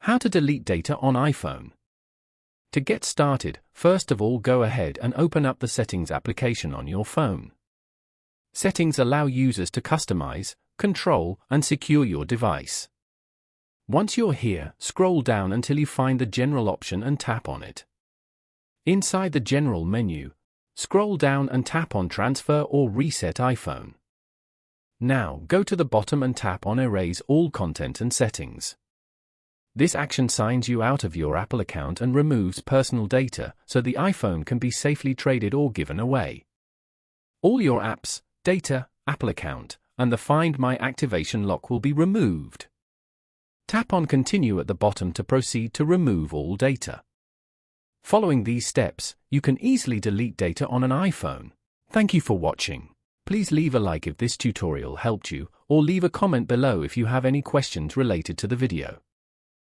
How to delete data on iPhone. To get started, first of all go ahead and open up the Settings application on your phone. Settings allow users to customize, control, and secure your device. Once you're here, scroll down until you find the General option and tap on it. Inside the General menu, scroll down and tap on Transfer or Reset iPhone. Now, go to the bottom and tap on Erase all content and settings. This action signs you out of your Apple account and removes personal data, so the iPhone can be safely traded or given away. All your apps, data, Apple account, and the Find My activation lock will be removed. Tap on Continue at the bottom to proceed to remove all data. Following these steps, you can easily delete data on an iPhone. Thank you for watching. Please leave a like if this tutorial helped you, or leave a comment below if you have any questions related to the video.